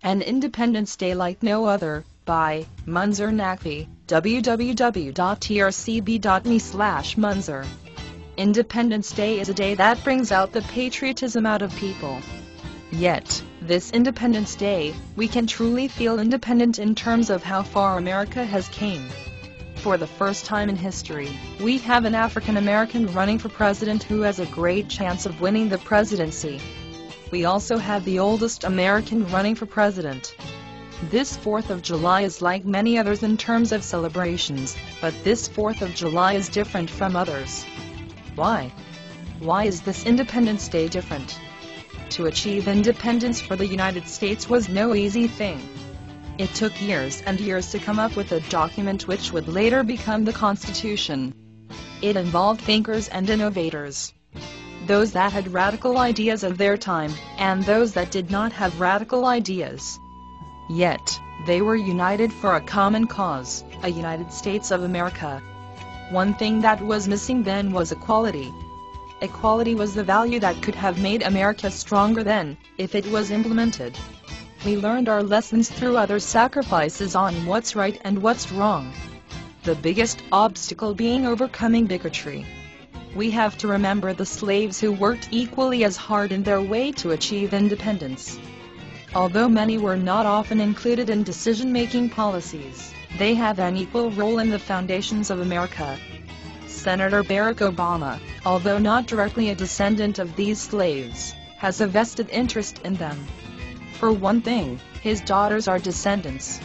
An Independence Day Like No Other, by Munzer Naqvi, www.trcb.me/Munzer. Independence Day is a day that brings out the patriotism out of people. Yet, this Independence Day, we can truly feel independent in terms of how far America has came. For the first time in history, we have an African American running for president who has a great chance of winning the presidency. We also have the oldest American running for president. This 4th of July is like many others in terms of celebrations, but this 4th of July is different from others. Why? Why is this Independence Day different? To achieve independence for the United States was no easy thing. It took years and years to come up with a document which would later become the Constitution. It involved thinkers and innovators. Those that had radical ideas of their time, and those that did not have radical ideas. Yet, they were united for a common cause, a United States of America. One thing that was missing then was equality. Equality was the value that could have made America stronger then, if it was implemented. We learned our lessons through other sacrifices on what's right and what's wrong. The biggest obstacle being overcoming bigotry. We have to remember the slaves who worked equally as hard in their way to achieve independence. Although many were not often included in decision-making policies, they have an equal role in the foundations of America. Senator Barack Obama, although not directly a descendant of these slaves, has a vested interest in them. For one thing, his daughters are descendants.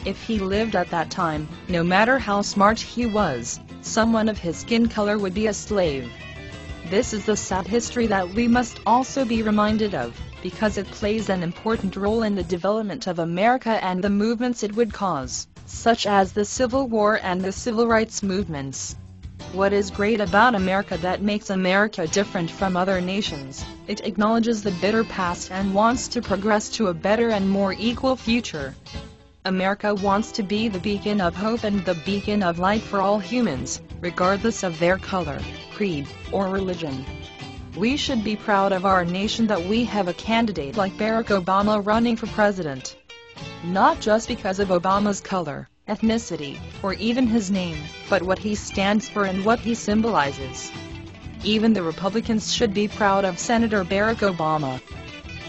If he lived at that time, no matter how smart he was, someone of his skin color would be a slave. This is the sad history that we must also be reminded of, because it plays an important role in the development of America and the movements it would cause, such as the Civil War and the Civil Rights movements. What is great about America that makes America different from other nations? It acknowledges the bitter past and wants to progress to a better and more equal future. America wants to be the beacon of hope and the beacon of light for all humans, regardless of their color, creed, or religion. We should be proud of our nation that we have a candidate like Barack Obama running for president. Not just because of Obama's color, ethnicity, or even his name, but what he stands for and what he symbolizes. Even the Republicans should be proud of Senator Barack Obama.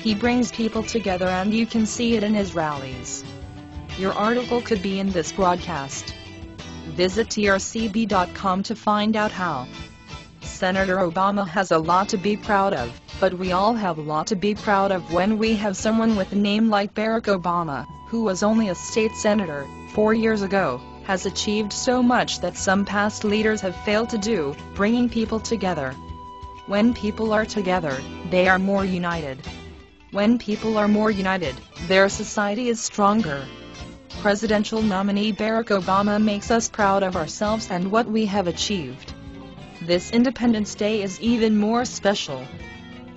He brings people together and you can see it in his rallies. Your article could be in this broadcast. Visit trcb.com to find out how. Senator Obama has a lot to be proud of, but we all have a lot to be proud of when we have someone with a name like Barack Obama, who was only a state senator 4 years ago, has achieved so much that some past leaders have failed to do, bringing people together. When people are together, they are more united. When people are more united, their society is stronger. Presidential nominee Barack Obama makes us proud of ourselves and what we have achieved. This Independence Day is even more special.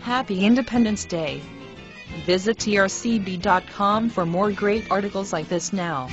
Happy Independence Day! Visit trcb.com for more great articles like this now.